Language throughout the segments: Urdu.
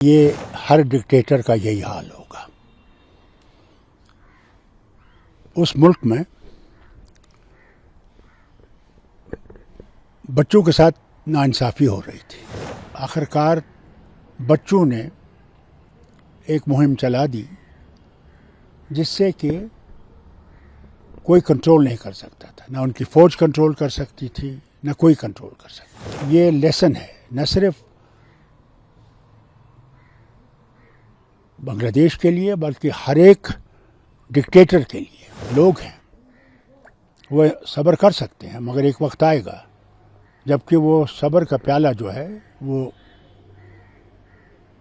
یہ ہر ڈکٹیٹر کا یہی حال ہوگا. اس ملک میں بچوں کے ساتھ ناانصافی ہو رہی تھی. آخرکار بچوں نے ایک مہم چلا دی جس سے کہ کوئی کنٹرول نہیں کر سکتا تھا. نہ ان کی فوج کنٹرول کر سکتی تھی، نہ کوئی کنٹرول کر سکتا تھا. یہ لیسن ہے نہ صرف بنگلہ دیش کے لیے بلکہ ہر ایک ڈکٹیٹر کے لیے. لوگ ہیں وہ صبر کر سکتے ہیں مگر ایک وقت آئے گا جبکہ وہ صبر کا پیالہ جو ہے وہ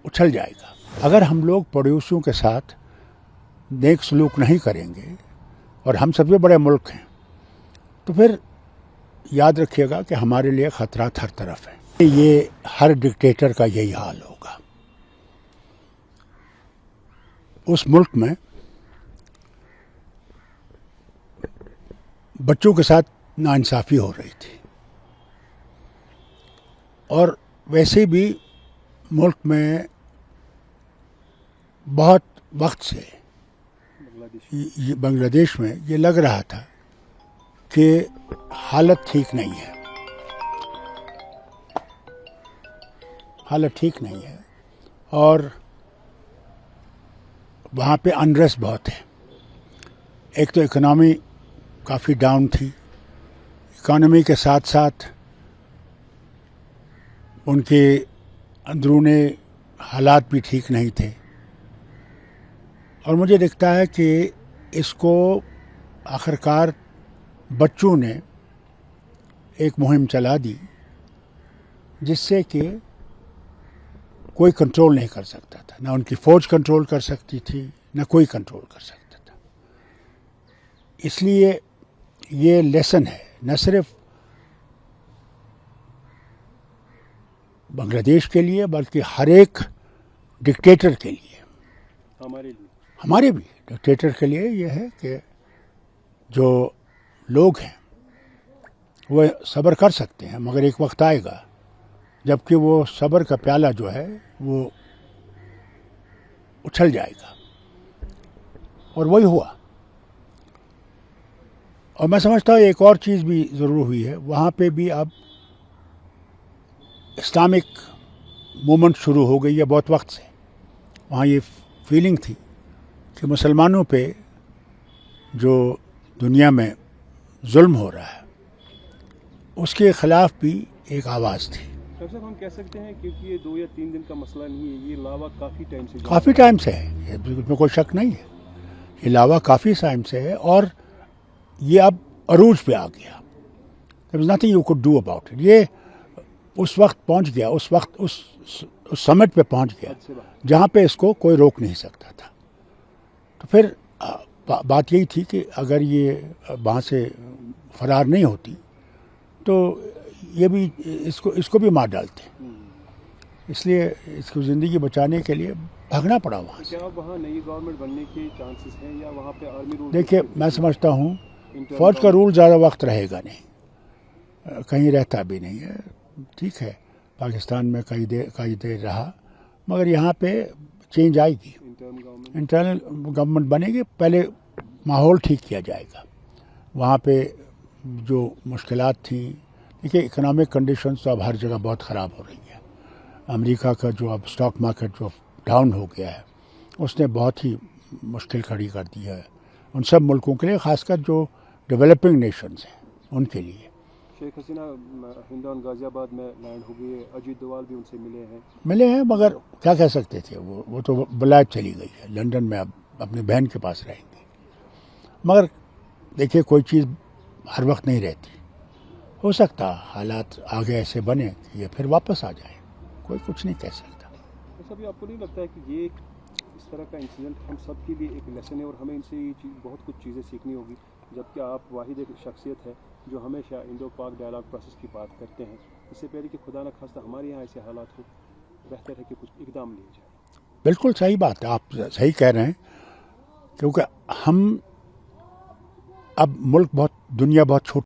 اچھل جائے گا. اگر ہم لوگ پڑوسیوں کے ساتھ نیک سلوک نہیں کریں گے اور ہم سب سے بڑے ملک ہیں تو پھر یاد رکھیے گا کہ ہمارے لیے خطرات ہر طرف ہیں. یہ ہر ڈکٹیٹر کا یہی حال ہوگا. اس ملک میں بچوں کے ساتھ ناانصافی ہو رہی تھی اور ویسے بھی ملک میں بہت وقت سے بنگلہ دیش میں یہ لگ رہا تھا کہ حالت ٹھیک نہیں ہے. حالت ٹھیک نہیں ہے اور وہاں پہ انریسٹ بہت ہے. ایک تو اکنامی کافی ڈاؤن تھی. اکانومی کے ساتھ ساتھ ان کے اندرونی حالات بھی ٹھیک نہیں تھے اور مجھے دکھتا ہے کہ اس کو آخرکار بچوں نے ایک مہم چلا دی جس سے کہ کوئی کنٹرول نہیں کر سکتا تھا. نہ ان کی فوج کنٹرول کر سکتی تھی، نہ کوئی کنٹرول کر سکتا تھا. اس لیے یہ لیسن ہے نہ صرف بنگلہ دیش کے لیے بلکہ ہر ایک ڈکٹیٹر کے لیے. ہمارے بھی ڈکٹیٹر کے لیے یہ ہے کہ جو لوگ ہیں وہ صبر کر سکتے ہیں مگر ایک وقت آئے گا جبکہ وہ صبر کا پیالہ جو ہے وہ اچھل جائے گا. اور وہی ہوا. اور میں سمجھتا ہوں ایک اور چیز بھی ضرور ہوئی ہے. وہاں پہ بھی اب اسلامک موومنٹ شروع ہو گئی ہے بہت وقت سے. وہاں یہ فیلنگ تھی کہ مسلمانوں پہ جو دنیا میں ظلم ہو رہا ہے اس کے خلاف بھی ایک آواز تھی. ڈاکٹر صاحب ہم کہہ سکتے ہیں کیونکہ یہ 2 یا 3 دن کا مسئلہ نہیں ہے، یہ لاوا کافی ٹائم سے ہے. اس میں کوئی شک نہیں ہے. یہ لاوا کافی ٹائم سے ہے اور یہ اب عروج پہ آ گیا. There was nothing you could do about it. یہ اس وقت پہنچ گیا، اس وقت اس سمٹ پہ پہنچ گیا جہاں پہ اس کو کوئی روک نہیں سکتا تھا. تو پھر بات یہی تھی کہ اگر یہ وہاں سے فرار نہیں ہوتی تو یہ بھی اس کو بھی مار ڈالتے. اس لیے اس کو زندگی بچانے کے لیے بھاگنا پڑا وہاں سے. کیا وہاں نئی گورنمنٹ بننے کے چانسز ہیں یا وہاں پہ آرمی رول؟ دیکھیے میں سمجھتا ہوں فوج کا رول زیادہ وقت رہے گا نہیں، کہیں رہتا بھی نہیں ہے. ٹھیک ہے پاکستان میں کئی دیر رہا مگر یہاں پہ چینج آئے گی. انٹرنل گورنمنٹ بنے گی. پہلے ماحول ٹھیک کیا جائے گا. وہاں پہ جو مشکلات تھیں، دیکھیے اکنامک کنڈیشنز تو اب ہر جگہ بہت خراب ہو رہی ہے. امریکہ کا جو اب اسٹاک مارکیٹ جو ڈاؤن ہو گیا ہے اس نے بہت ہی مشکل کھڑی کر دی ہے ان سب ملکوں کے لیے، خاص کر جو ڈیولپنگ نیشنز ہیں ان کے لیے. شیخ حسینہ ہندون غازی آباد میں لینڈ ہو گئی ہے، اجیت دوال بھی ان سے ملے ہیں مگر کیا کہہ سکتے تھے. وہ تو ولایت چلی گئی ہے، لندن میں اب اپنی بہن کے پاس رہیں گے. مگر دیکھیے کوئی چیز ہر وقت نہیں رہتی. ہو سکتا حالات آگے ایسے بنے کہ یہ پھر واپس آ جائیں. کوئی کچھ نہیں کہہ سکتا. سب آپ کو نہیں لگتا ہے کہ یہ اس طرح کا انسیڈنٹ ہم سب کے لیے ایک لیسن ہے اور ہمیں ان سے یہ چیز بہت کچھ چیزیں سیکھنی ہوگی؟ جبکہ آپ واحد ایک شخصیت ہے جو ہمیشہ انڈو پاک ڈائلاگ پروسیس کی بات کرتے ہیں. اس سے پہلے کہ خدا نہ خواستہ ہمارے یہاں ایسے حالات ہو، بہتر ہے کہ کچھ اقدام لیے جائے. بالکل صحیح بات ہے، آپ صحیح کہہ رہے ہیں. کیونکہ ہم اب ملک دنیا بہت چھوٹی